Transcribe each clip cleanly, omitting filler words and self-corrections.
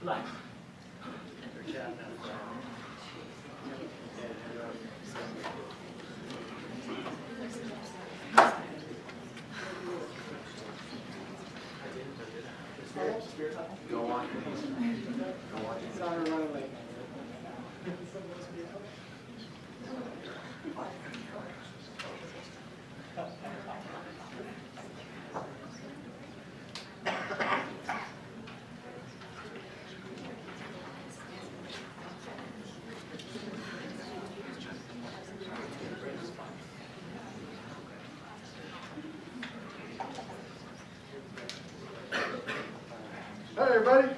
Go on. Sorry, I'm running late. Hi, everybody.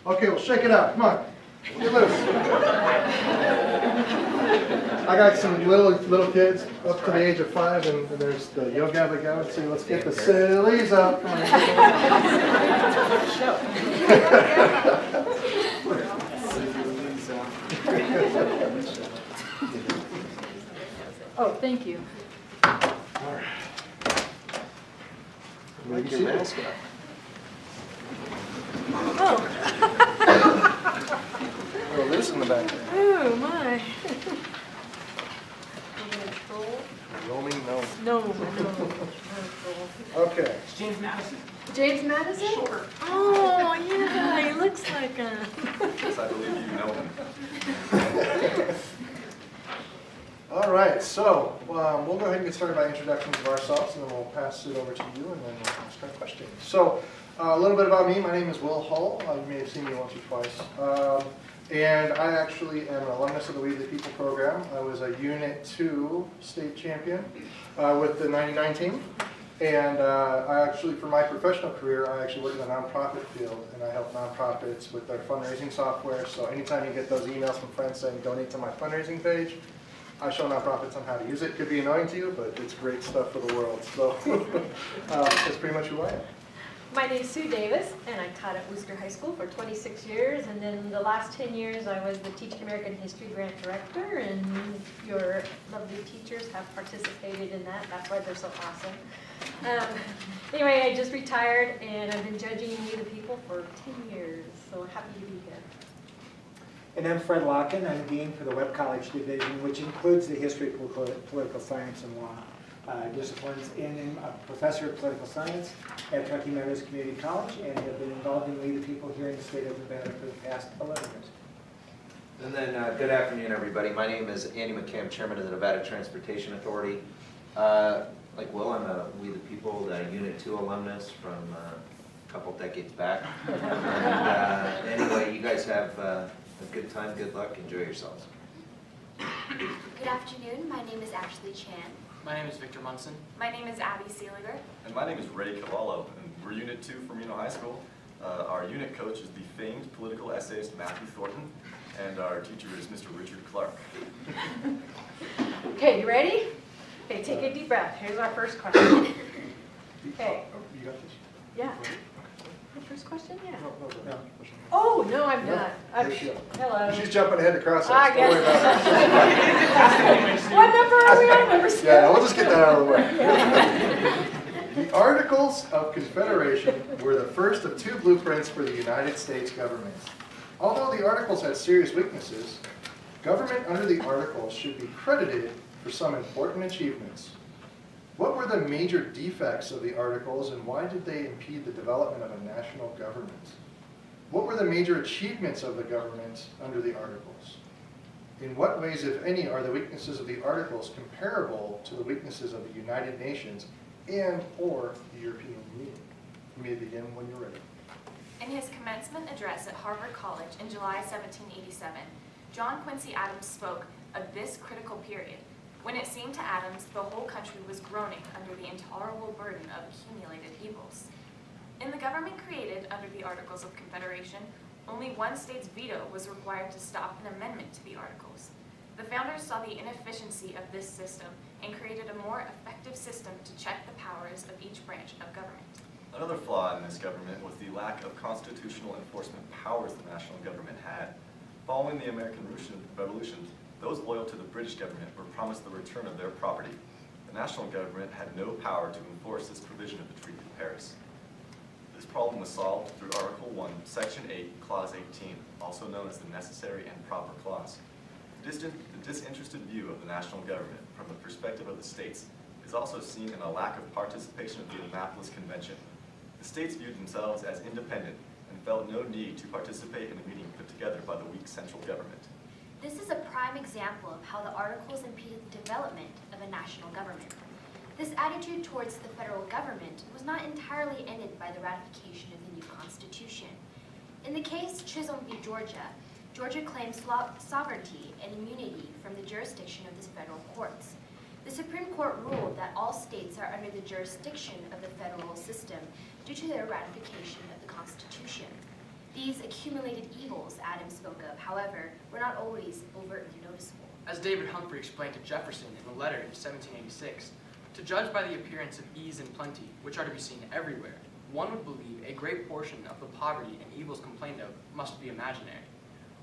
Okay, well, shake it out. Come on. Get loose. I got some little kids up to the age of 5, and there's the Yo Gabba Gabba. So let's get the sillies up. Oh, thank you. All right. Make your mask up. Oh, A little loose in the back there. oh my. Roaming, no. No. Okay. James Madison? Sure. Oh, yeah, he looks like a. Yes, I believe you know him. All right, so we'll go ahead and get started by introductions of ourselves, and then we'll pass it over to you, and then we'll ask our questions. So a little bit about me. My name is Will Hull. You may have seen me once or twice. And I actually am an alumnus of the We the People program. I was a Unit 2 state champion with the 99 team. And I actually, for my professional career, I actually work in the nonprofit field, and I help nonprofits with their fundraising software. So anytime you get those emails from friends saying, donate to my fundraising page, I show nonprofits on how to use it. It could be annoying to you, but it's great stuff for the world. So that's pretty much who I am. My name is Sue Davis, and I taught at Worcester High School for 26 years, and then the last 10 years I was the Teaching American History Grant Director, and your lovely teachers have participated in that. That's why they're so awesome. Anyway, I just retired, and I've been judging We the People for 10 years, so happy to be here. And I'm Fred Locken. I'm Dean for the Webb College Division, which includes the history, political science, and law disciplines. And I'm a professor of political science at Truckee Meadows Community College, and have been involved in We the People here in the state of Nevada for the past 11 years. And then, good afternoon, everybody. My name is Andy McCam, Chairman of the Nevada Transportation Authority. Like Will, I'm a We the People Unit 2 alumnus from a couple decades back. And anyway, you guys have a good time, good luck, enjoy yourselves. Good afternoon, my name is Ashley Chan. My name is Victor Munson. My name is Abby Seeliger. And my name is Ray Cavallo, and we're Unit 2 from Reno High School. Our unit coach is the famed political essayist Matthew Thornton, and our teacher is Mr. Richard Clark. Okay, you ready? Okay, take a deep breath. Here's our first question. Okay. You got this? Yeah. The first question? Yeah. No. Oh, no, I'm not. Here she goes. Hello. She's jumping ahead to cross I Don't worry about it. What number are we on? Number 6? Yeah, we'll just get that out of the way. The Articles of Confederation were the first of 2 blueprints for the United States government. Although the Articles had serious weaknesses, government under the Articles should be credited for some important achievements. What were the major defects of the Articles, and why did they impede the development of a national government? What were the major achievements of the government under the Articles? In what ways, if any, are the weaknesses of the Articles comparable to the weaknesses of the United Nations and or the European Union? You may begin when you're ready. In his commencement address at Harvard College in July 1787, John Quincy Adams spoke of this critical period, when it seemed to Adams the whole country was groaning under the intolerable burden of accumulated evils. In the government created under the Articles of Confederation, only one state's veto was required to stop an amendment to the Articles. The founders saw the inefficiency of this system and created a more effective system to check the powers of each branch of government. Another flaw in this government was the lack of constitutional enforcement powers the national government had. Following the American Revolution, those loyal to the British government were promised the return of their property. the national government had no power to enforce this provision of the Treaty of Paris. This problem was solved through Article 1, Section 8, Clause 18, also known as the Necessary and Proper Clause. The disinterested view of the national government from the perspective of the states is also seen in a lack of participation of the Annapolis Convention. The states viewed themselves as independent and felt no need to participate in a meeting put together by the weak central government. This is a prime example of how the Articles impeded the development of a national government. This attitude towards the federal government was not entirely ended by the ratification of the new Constitution. In the case Chisholm v. Georgia, Georgia claimed sovereignty and immunity from the jurisdiction of the federal courts. The Supreme Court ruled that all states are under the jurisdiction of the federal system due to their ratification of the Constitution. These accumulated evils Adams spoke of, however, were not always overtly noticeable. As David Humphrey explained to Jefferson in a letter in 1786, to judge by the appearance of ease and plenty, which are to be seen everywhere, one would believe a great portion of the poverty and evils complained of must be imaginary.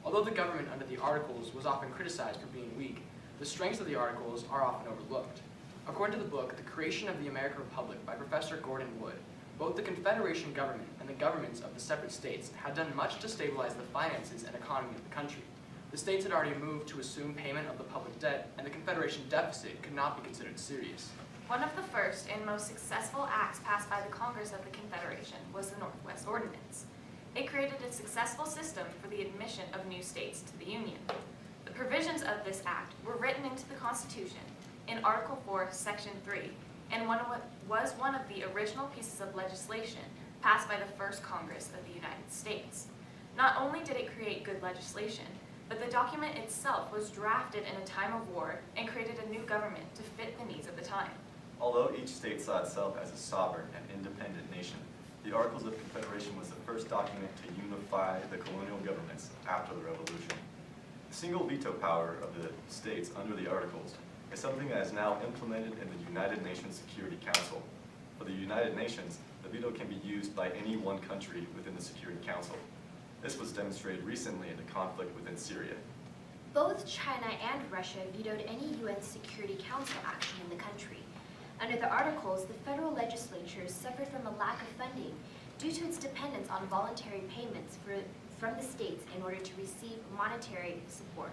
Although the government under the Articles was often criticized for being weak, the strengths of the Articles are often overlooked. According to the book, The Creation of the American Republic by Professor Gordon Wood, both the Confederation government and the governments of the separate states had done much to stabilize the finances and economy of the country. The states had already moved to assume payment of the public debt, and the Confederation deficit could not be considered serious. One of the first and most successful acts passed by the Congress of the Confederation was the Northwest Ordinance. It created a successful system for the admission of new states to the Union. The provisions of this act were written into the Constitution in Article 4, Section 3, and was one of the original pieces of legislation passed by the first Congress of the United States. Not only did it create good legislation, but the document itself was drafted in a time of war and created a new government to fit the needs of the time. Although each state saw itself as a sovereign and independent nation, the Articles of Confederation was the first document to unify the colonial governments after the Revolution. The single veto power of the states under the Articles is something that is now implemented in the United Nations Security Council. For the United Nations, the veto can be used by any one country within the Security Council. This was demonstrated recently in the conflict within Syria. Both China and Russia vetoed any UN Security Council action in the country. Under the Articles, the federal legislature suffered from a lack of funding due to its dependence on voluntary payments from the states in order to receive monetary support.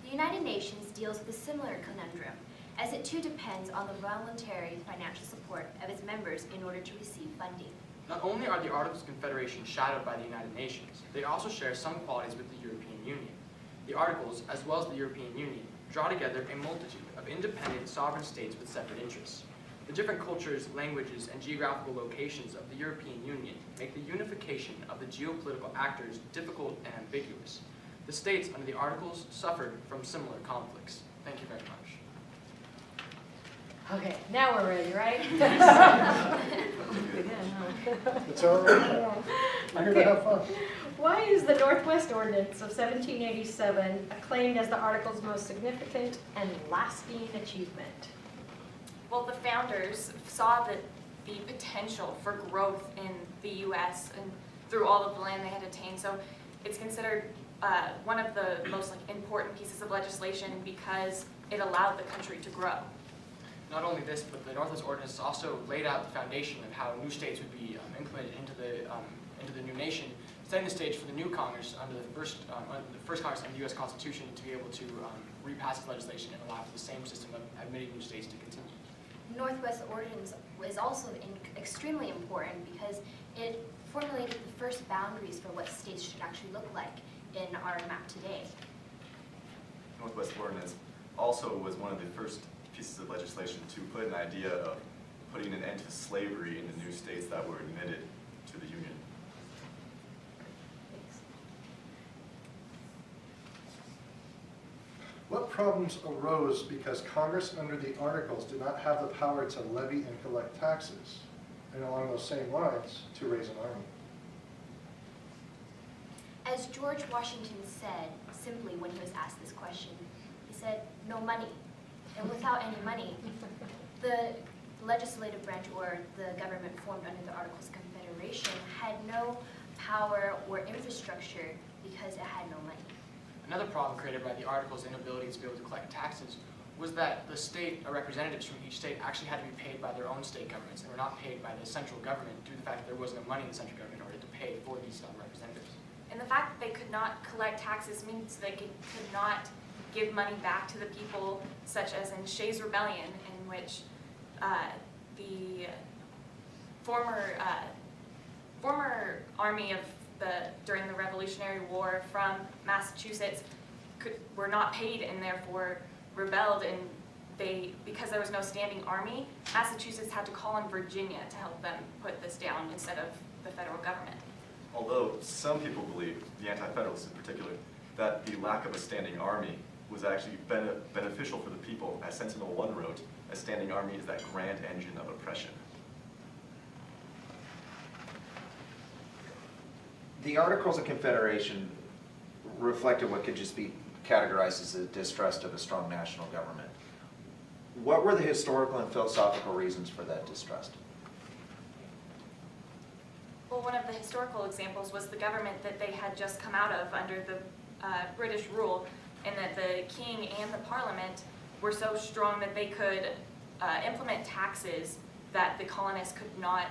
The United Nations deals with a similar conundrum, as it too depends on the voluntary financial support of its members in order to receive funding. Not only are the Articles of Confederation shadowed by the United Nations, they also share some qualities with the European Union. The Articles, as well as the European Union, draw together a multitude of independent sovereign states with separate interests. The different cultures, languages, and geographical locations of the European Union make the unification of the geopolitical actors difficult and ambiguous. The states under the Articles suffered from similar conflicts. Thank you very much. Okay, now we're ready, right? It's all right. We're here to have fun. Why is the Northwest Ordinance of 1787 acclaimed as the Article's most significant and lasting achievement? Well, the founders saw the potential for growth in the U.S. and through all of the land they had attained. So it's considered one of the most important pieces of legislation because it allowed the country to grow. Not only this, but the Northwest Ordinance also laid out the foundation of how new states would be implemented into the new nation, setting the stage for the new Congress under the first Congress under the U.S. Constitution to be able to repass this legislation and allow for the same system of admitting new states to continue. Northwest Ordinance is also extremely important because it formulated the first boundaries for what states should actually look like in our map today. Northwest Ordinance also was one of the first pieces of legislation to put an idea of putting an end to slavery in the new states that were admitted to the Union. What problems arose because Congress under the Articles did not have the power to levy and collect taxes, and along those same lines, to raise an army? As George Washington said simply when he was asked this question, he said, "No money." And without any money, the legislative branch or the government formed under the Articles of Confederation had no power or infrastructure because it had no money. Another problem created by the Articles' inability to be able to collect taxes was that the state representatives from each state actually had to be paid by their own state governments and were not paid by the central government due to the fact that there wasn't enough money in the central government in order to pay for these representatives. And the fact that they could not collect taxes means they could not give money back to the people, such as in Shays' Rebellion, in which the former army of during the Revolutionary War from Massachusetts were not paid and therefore rebelled, and because there was no standing army, Massachusetts had to call on Virginia to help them put this down instead of the federal government. Although some people believe, the Anti-Federalists in particular, that the lack of a standing army was actually beneficial for the people. As Sentinel One wrote, a standing army is that grand engine of oppression. The Articles of Confederation reflected what could just be categorized as a distrust of a strong national government. What were the historical and philosophical reasons for that distrust? Well, one of the historical examples was the government that they had just come out of under the British rule, and that the king and the parliament were so strong that they could implement taxes that the colonists could not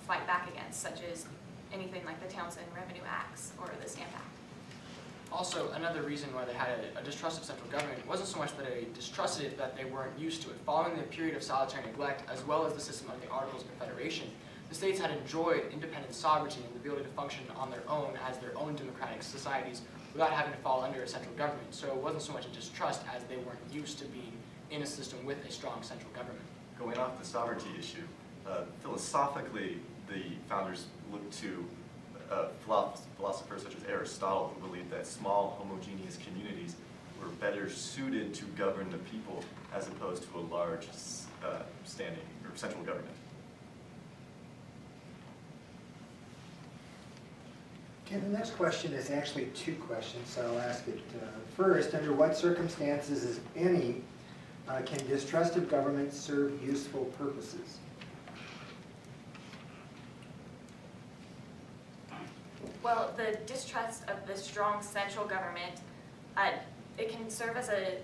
fight back against, such as anything like the Townshend Revenue Acts or the Stamp Act. Also, another reason why they had a distrust of central government wasn't so much that they distrusted it, that they weren't used to it. Following the period of solitary neglect, as well as the system of the Articles of Confederation, the states had enjoyed independent sovereignty and the ability to function on their own as their own democratic societies without having to fall under a central government. So it wasn't so much a distrust as they weren't used to being in a system with a strong central government. Going off the sovereignty issue, philosophically, the founders looked to philosophers such as Aristotle, who believed that small, homogeneous communities were better suited to govern the people as opposed to a large standing or central government. Okay, the next question is actually two questions, so I'll ask it first. Under what circumstances, if any, can distrust of government serve useful purposes? Well, the distrust of the strong central government, it can serve as a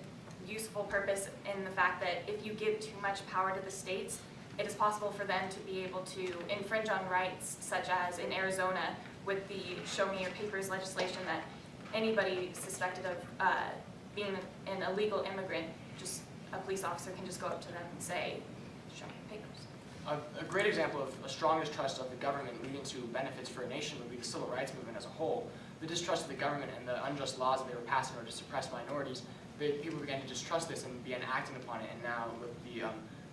useful purpose in the fact that if you give too much power to the states, it is possible for them to be able to infringe on rights, such as in Arizona with the Show Me Your Papers legislation, that anybody suspected of being an illegal immigrant, just a police officer can just go up to them and say, show me your papers. A great example of a strong distrust of the government leading to benefits for a nation would be the civil rights movement as a whole. The distrust of the government and the unjust laws that they were passing in order to suppress minorities, people began to distrust this and began acting upon it. And now with the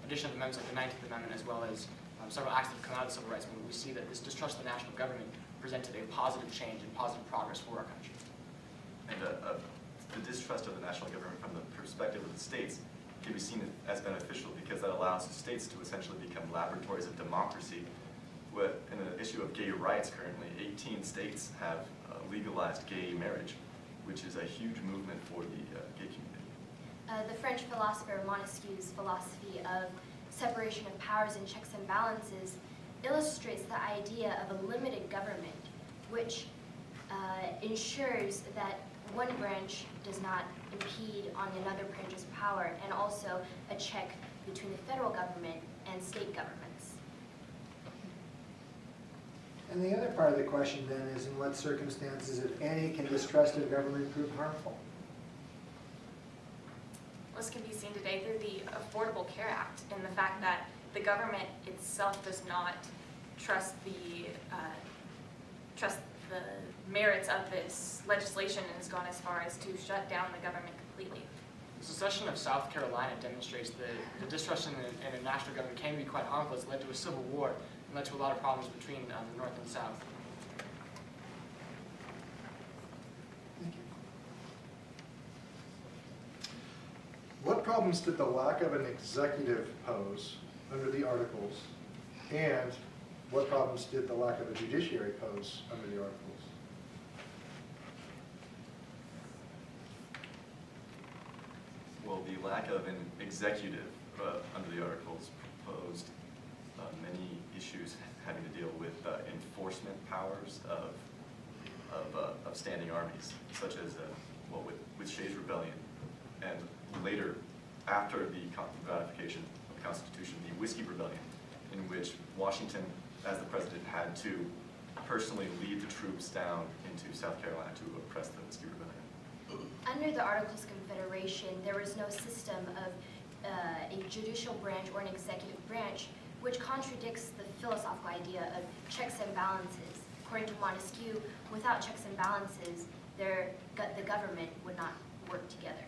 addition of amendments like the 19th Amendment, as well as several acts that have come out of the civil rights movement, we see that this distrust of the national government presented a positive change and positive progress for our country. And the distrust of the national government from the perspective of the states can be seen as beneficial because that allows the states to essentially become laboratories of democracy. In the issue of gay rights currently, 18 states have legalized gay marriage, which is a huge movement for the gay community. The French philosopher Montesquieu's philosophy of separation of powers and checks and balances illustrates the idea of a limited government, which ensures that one branch does not impede on another branch's power, and also a check between the federal government and state governments. And the other part of the question then is, in what circumstances, if any, can distrust of government prove harmful? This can be seen today through the Affordable Care Act and the fact that the government itself does not trust the merits of this legislation and has gone as far as to shut down the government completely. The secession of South Carolina demonstrates that the distrust in a national government can be quite harmful. It's led to a civil war and led to a lot of problems between the North and South. Thank you. What problems did the lack of an executive pose under the Articles, and what problems did the lack of a judiciary pose under the Articles? Well, the lack of an executive under the Articles proposed many issues having to deal with enforcement powers of standing armies, such as with Shays' Rebellion, and later after the ratification of the Constitution, the Whiskey Rebellion, in which Washington, as the president, had to personally lead the troops down into South Carolina to oppress the Whiskey Rebellion. Under the Articles of Confederation, there was no system of a judicial branch or an executive branch, which contradicts the philosophical idea of checks and balances. According to Montesquieu, without checks and balances, the government would not work together.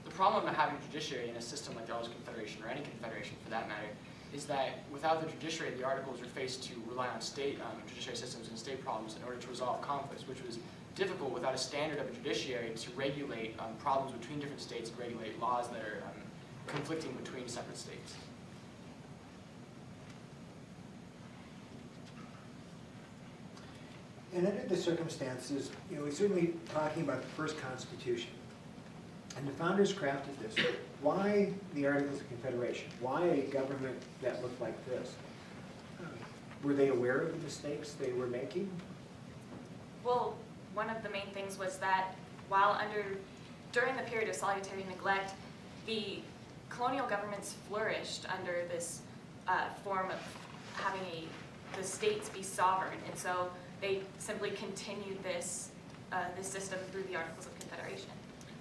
The problem of having a judiciary in a system like the Articles of Confederation, or any confederation for that matter, is that without the judiciary, the Articles are faced to rely on state judiciary systems and state problems in order to resolve conflicts, which was difficult without a standard of a judiciary to regulate problems between different states and regulate laws that are conflicting between separate states. And under the circumstances, we're certainly talking about the first Constitution. And the founders crafted this. Why the Articles of Confederation? Why a government that looked like this? Were they aware of the mistakes they were making? Well, one of the main things was that during the period of salutary neglect, the colonial governments flourished under this form of having the states be sovereign, and so they simply continued this system through the Articles of Confederation.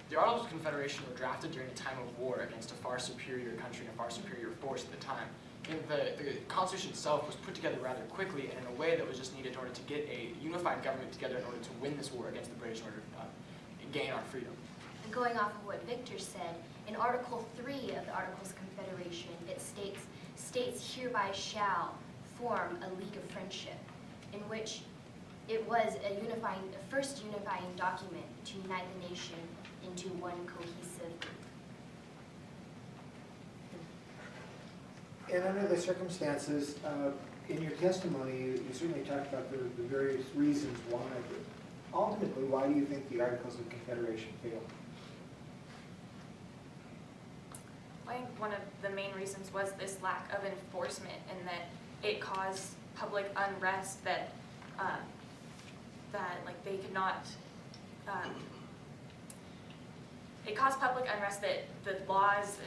The Articles of Confederation were drafted during a time of war against a far superior country and a far superior force at the time. And the Constitution itself was put together rather quickly and in a way that was just needed in order to get a unified government together in order to win this war against the British in order to gain our freedom. And going off of what Victor said, in Article 3 of the Articles of Confederation, it states hereby shall form a league of friendship, in which it was a first unifying document to unite the nation into one cohesive group. And under the circumstances, in your testimony, you certainly talked about the various reasons why. But ultimately, why do you think the Articles of Confederation failed? I think one of the main reasons was this lack of enforcement, and that it caused public unrest that they could not. It caused public unrest that the laws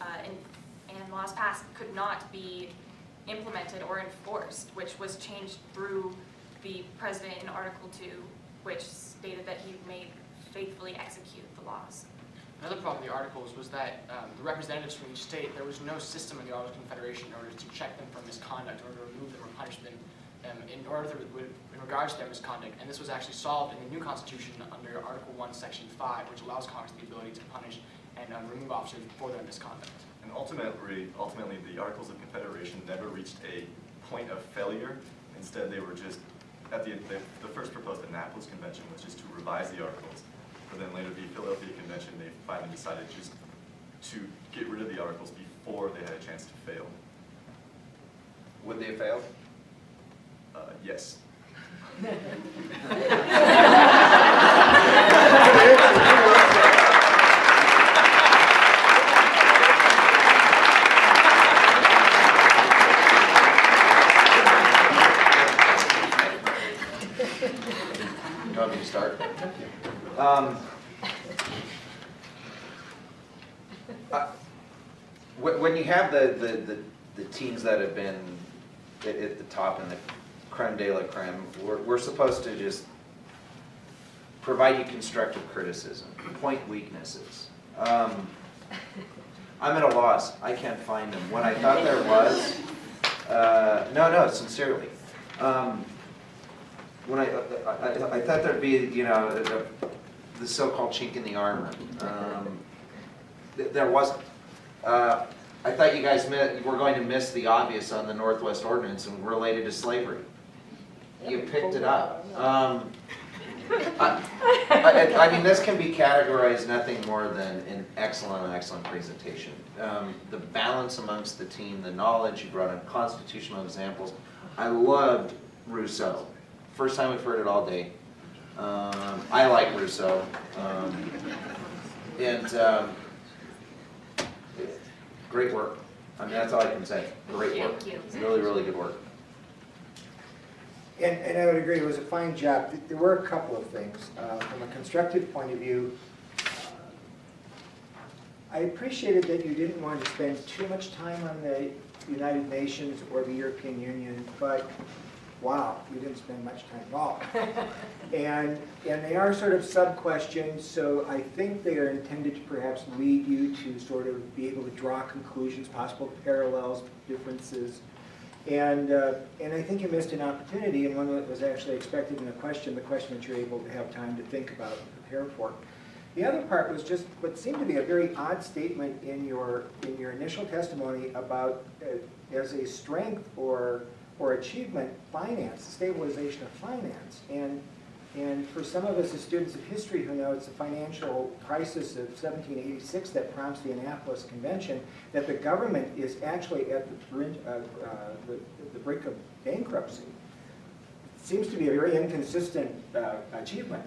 and laws passed could not be implemented or enforced, which was changed through the president in Article 2, which stated that he may faithfully execute the laws. Another problem with the Articles was that the representatives from each state, there was no system in the Articles of Confederation in order to check them for misconduct, in order to remove them or punish them in regards to their misconduct. And this was actually solved in the new Constitution under Article 1, Section 5, which allows Congress the ability to punish and remove officers for their misconduct. And ultimately, the Articles of Confederation never reached a point of failure. Instead, they were just, the first proposed Annapolis Convention was just to revise the Articles. But then later, the Philadelphia Convention, they finally decided just to get rid of the Articles before they had a chance to fail. Would they have failed? Yes. You want me to start? When you have the teams that have been at the top and the creme de la creme, we're supposed to just provide you constructive criticism, point weaknesses. I'm at a loss. I can't find them. When I thought there was, no, sincerely. When I thought there'd be, the so-called chink in the armor. There wasn't. I thought you guys were going to miss the obvious on the Northwest Ordinance and related to slavery. You picked it up. I mean, this can be categorized nothing more than an excellent presentation. The balance amongst the team, the knowledge, you brought up constitutional examples. I loved Rousseau. First time we've heard it all day. I like Rousseau. Great work. I mean, that's all I can say. Great work. Thank you. Really, really good work. And I would agree, it was a fine job. There were a couple of things. From a constructive point of view, I appreciated that you didn't want to spend too much time on the United Nations or the European Union, but wow, you didn't spend much time at all. And they are sort of sub-questions, so I think they are intended to perhaps lead you to sort of be able to draw conclusions, possible parallels, differences. And I think you missed an opportunity, and one that was actually expected in the question that you're able to have time to think about and prepare for. The other part was just what seemed to be a very odd statement in your initial testimony about, as a strength or achievement, finance, stabilization of finance. And for some of us as students of history who know it's the financial crisis of 1786 that prompts the Annapolis Convention, that the government is actually at the brink of bankruptcy. Seems to be a very inconsistent achievement.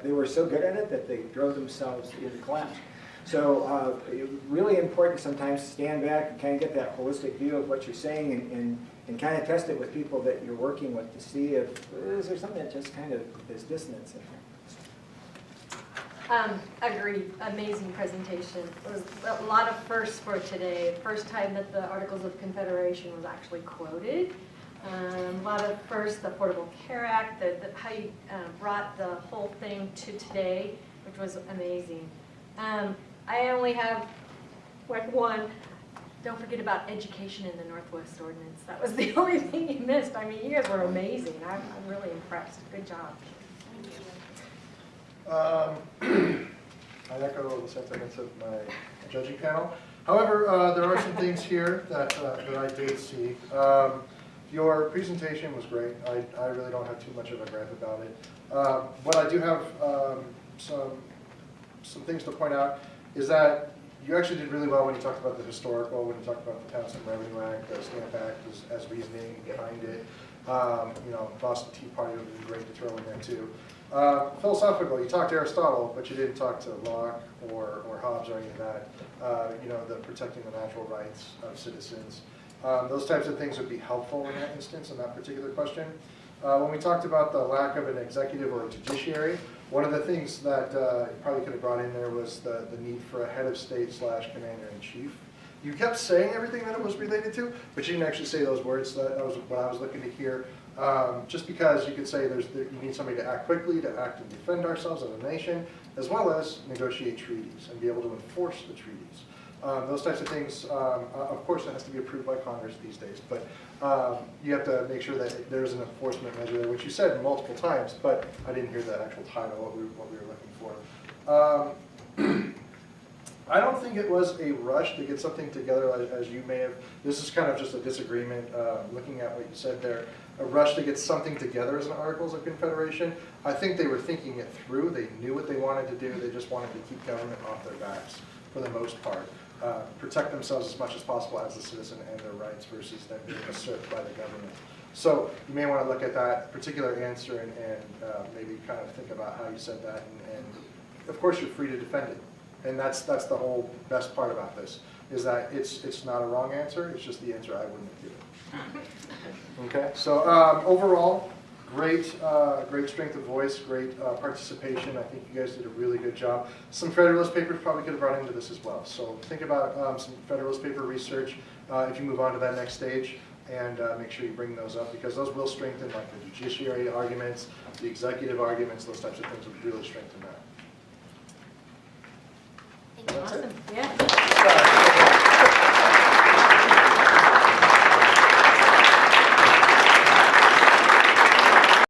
They were so good at it that they drove themselves into collapse. So really important sometimes to stand back and kind of get that holistic view of what you're saying and kind of test it with people that you're working with to see if is there something that just kind of is dissonance in there. Agreed. Amazing presentation. It was a lot of firsts for today. First time that the Articles of Confederation was actually quoted. A lot of first, the Affordable Care Act, how you brought the whole thing to today, which was amazing. I only have like one. Don't forget about education in the Northwest Ordinance. That was the only thing you missed. I mean, you guys were amazing. I'm really impressed. Good job. I echo the sentiments of my judging panel. However, there are some things here that I did see. Your presentation was great. I really don't have too much of a gripe about it. What I do have some things to point out is that you actually did really well when you talked about the historical, when you talked about the Townsend Revenue Act, the Stamp Act as reasoning behind it. You know, Boston Tea Party would be great to throw in there too. Philosophical, you talked Aristotle, but you didn't talk to Locke or Hobbes or any of that. You know, the protecting the natural rights of citizens. Those types of things would be helpful in that instance, in that particular question. When we talked about the lack of an executive or a judiciary, one of the things that you probably could have brought in there was the need for a head of state / commander-in-chief. You kept saying everything that it was related to, but you didn't actually say those words. So that was what I was looking to hear. Just because you could say you need somebody to act quickly, to act and defend ourselves as a nation, as well as negotiate treaties and be able to enforce the treaties. Those types of things, of course, it has to be approved by Congress these days, but you have to make sure that there's an enforcement measure there, which you said multiple times, but I didn't hear the actual title, what we were looking for. I don't think it was a rush to get something together as you may have. This is kind of just a disagreement, looking at what you said there. A rush to get something together as an Articles of Confederation. I think they were thinking it through. They knew what they wanted to do. They just wanted to keep government off their backs for the most part. Protect themselves as much as possible as a citizen and their rights versus them being usurped by the government. So you may want to look at that particular answer and maybe kind of think about how you said that. And of course, you're free to defend it. And that's the whole best part about this, is that it's not a wrong answer. It's just the answer I wouldn't have given. Okay. So overall, great strength of voice, great participation. I think you guys did a really good job. Some Federalist papers probably could have brought into this as well. So think about some Federalist paper research if you move on to that next stage, and make sure you bring those up, because those will strengthen like the judiciary arguments, the executive arguments, those types of things will really strengthen that. Thank you. Awesome. Yeah.